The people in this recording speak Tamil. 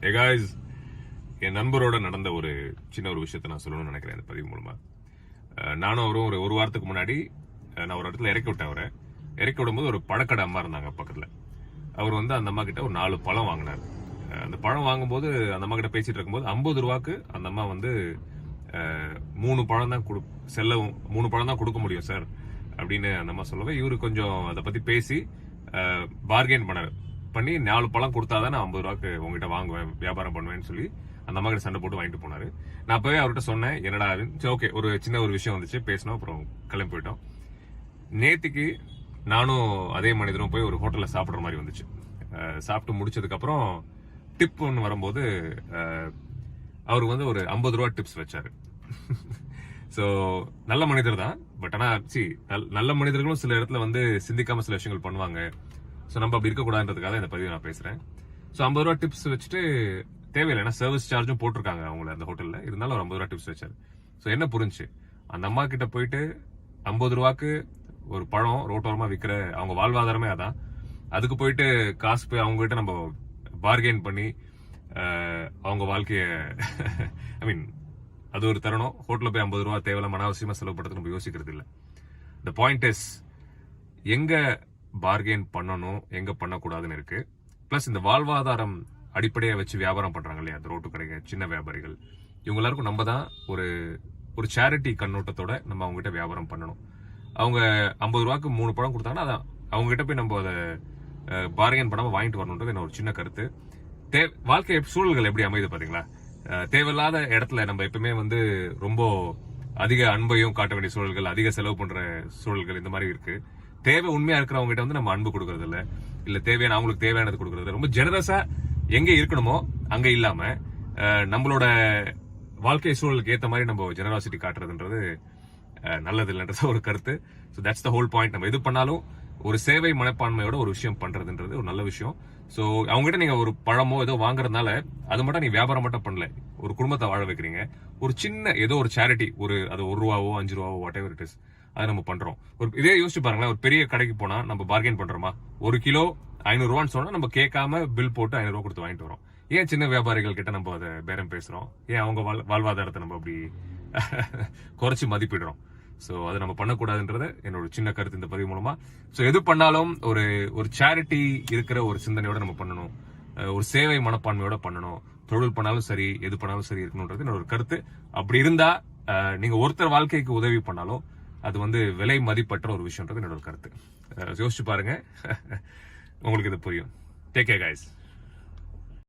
guys, என் நண்பரோட நடந்த ஒரு சின்ன ஒரு விஷயத்த நான் சொல்லணும்னு நினைக்கிறேன் இந்த பதிவு மூலமா. நானும் அவரும் ஒரு வாரத்துக்கு முன்னாடி நான் ஒரு இடத்துல இறக்கி விட்டேன். அவரை இறக்கி விடும்போது ஒரு பழக்கடை அம்மா இருந்தாங்க பக்கத்துல. அவர் வந்து அந்த அம்மா கிட்ட ஒரு 4 பழம் வாங்கினார். அந்த பழம் வாங்கும்போது அந்த அம்மா கிட்ட பேசிட்டு இருக்கும்போது 50 ரூபாய்க்கு அந்த அம்மா வந்து 3 பழம் தான் 3 பழம் தான் கொடுக்க முடியும் சார் அப்படின்னு அந்த அம்மா சொல்லவே இவரு கொஞ்சம் அதை பத்தி பேசி பார்கெயின் பண்ணி 4 பழம் கொடுத்தாதான் நான் 50 ரூபாய்க்கு உங்ககிட்ட வாங்குவேன், வியாபாரம் பண்ணுவேன்னு சொல்லி அந்த அம்மா கிட்ட சண்டை போட்டு வாங்கிட்டு போனாரு. நான் போய் அவர்கிட்ட சொன்னேன், என்னடா ஓகே ஒரு சின்ன ஒரு விஷயம் வந்துச்சு, பேசணும், அப்புறம் கிளம்பி போயிட்டோம். நேத்திக்கு நானும் அதே மனிதரும் போய் ஒரு ஹோட்டல்ல சாப்பிடுற மாதிரி வந்துச்சு. சாப்பிட்டு முடிச்சதுக்கு அப்புறம் டிப் ஒன்று வரும்போது அவருக்கு வந்து ஒரு 50 ரூபா டிப்ஸ் வச்சாரு. சோ நல்ல மனிதர் தான், பட் ஆனா நல்ல மனிதர்களும் சில இடத்துல வந்து சிந்திக்காம சில விஷயங்கள் பண்ணுவாங்க. சோ நம்ம அப்படி இருக்கக்கூடாதுன்றதுக்காக இந்த பதிவு நான் பேசுறேன். சோ 50 ரூபா டிப்ஸ் வச்சுட்டு தேவையில்லை, ஏன்னா சர்வீஸ் சார்ஜும் போட்டிருக்காங்க அவங்கள அந்த ஹோட்டல்ல, இருந்தாலும் ஒரு 50 ரூபா டிப்ஸ் வச்சாரு. சோ என்ன புரிஞ்சு, அந்த அம்மா கிட்ட போயிட்டு 50 ரூபாய்க்கு ஒரு பழம் ரோட்டோரமா விற்கிற அவங்க வாழ்வாதாரமே அதான். அதுக்கு போயிட்டு காசு போய் அவங்க கிட்ட நம்ம பார்கெயின் பண்ணி அவங்க வாழ்க்கைய ஐ மீன் அது ஒரு தருணம். ஹோட்டல்ல போய் 50 ரூபா தேவையில்லாம அனாவசியமா செலவுப்படுறது நம்ம யோசிக்கிறது இல்லை. த பாயிண்ட் இஸ், எங்க பார்கெயின் பண்ணணும் எங்க பண்ணக்கூடாதுன்னு இருக்கு. பிளஸ் இந்த வாழ்வாதாரம் அடிப்படையா வச்சு வியாபாரம் பண்றாங்க இல்லையா, அந்த ரோட்டு கடைங்க, சின்ன வியாபாரிகள், இவங்க எல்லாருக்கும் நம்ம தான் ஒரு சேரிட்டி கண்ணோட்டத்தோட நம்ம அவங்க கிட்ட வியாபாரம் பண்ணணும். அவங்க 50 ரூபாய்க்கு 3 பழம் கொடுத்தாங்கன்னா அதான் அவங்க கிட்ட போய் நம்ம அதை பார்கெயின் பண்ணாம வாங்கிட்டு வரணுன்றது என்ன ஒரு சின்ன கருத்து. வாழ்க்கை சூழல்கள் எப்படி அமையுது பாத்தீங்களா? தேவையில்லாத இடத்துல நம்ம எப்பவுமே வந்து ரொம்ப அதிக அன்பையும் காட்ட வேண்டிய சூழல்கள், அதிக செலவு பண்ற சூழல்கள் இந்த மாதிரி இருக்கு. தேவை உண்மையா இருக்கிறவங்க கிட்ட வந்து நம்ம அன்பு கொடுக்கறது இல்ல தேவையான அவங்களுக்கு தேவையானது கொடுக்கறது, ரொம்ப ஜெனரஸா எங்க இருக்கணுமோ அங்க இல்லாம நம்மளோட வாழ்க்கை சூழலுக்கு ஏத்த மாதிரி நம்ம ஜெனராசிட்டி காட்டுறதுன்றது நல்லது இல்லைன்றது ஒரு கருத்து. So that's the whole point. நம்ம எது பண்ணாலும் ஒரு சேவை மனப்பான்மையோட ஒரு விஷயம் பண்றதுன்றது ஒரு நல்ல விஷயம். ஸோ அவங்ககிட்ட நீங்க ஒரு பழமோ ஏதோ வாங்குறதுனால அது மட்டும் நீங்க வியாபாரம் மட்டும் பண்ணல, ஒரு குடும்பத்தை வாழ வைக்கிறீங்க. ஒரு சின்ன ஏதோ ஒரு சேரிட்டி, அது 1 ரூபாவோ 5 ரூபாவோ வாட் எவர் இட் இஸ், அதை நம்ம பண்றோம். ஒரு இதே யோசிச்சு பாருங்களேன், ஒரு பெரிய கடைக்கு போனா நம்ம பார்கெயின் பண்றோமா, 1 கிலோ 500 ரூபான்னு சொன்னா நம்ம கேட்காம பில் போட்டு 500 ரூபா கொடுத்து வாங்கிட்டு வரோம். ஏன் சின்ன வியாபாரிகள் கிட்ட நம்ம அதை பேரம் பேசுறோம்? ஏன் அவங்க வாழ்வாதாரத்தை நம்ம அப்படி குறைச்சு மதிப்பிடுறோம்? சோ அதை நம்ம பண்ணக்கூடாதுன்றது என்னோட சின்ன கருத்து இந்த பதிவு மூலமா. சோ எது பண்ணாலும் ஒரு சேரிட்டி இருக்கிற ஒரு சிந்தனையோட நம்ம பண்ணணும், ஒரு சேவை மனப்பான்மையோட பண்ணணும். தொழில் பண்ணாலும் சரி, எது பண்ணாலும் சரி இருக்கணும்ன்றது என்னோட கருத்து. அப்படி இருந்தா நீங்க ஒருத்தர் வாழ்க்கைக்கு உதவி பண்ணாலும் அது வந்து விலை மதிப்பற்ற ஒரு விஷயம்ன்றது என்னோட கருத்து. யோசிச்சு பாருங்க, உங்களுக்கு இது புரியும். Take care guys.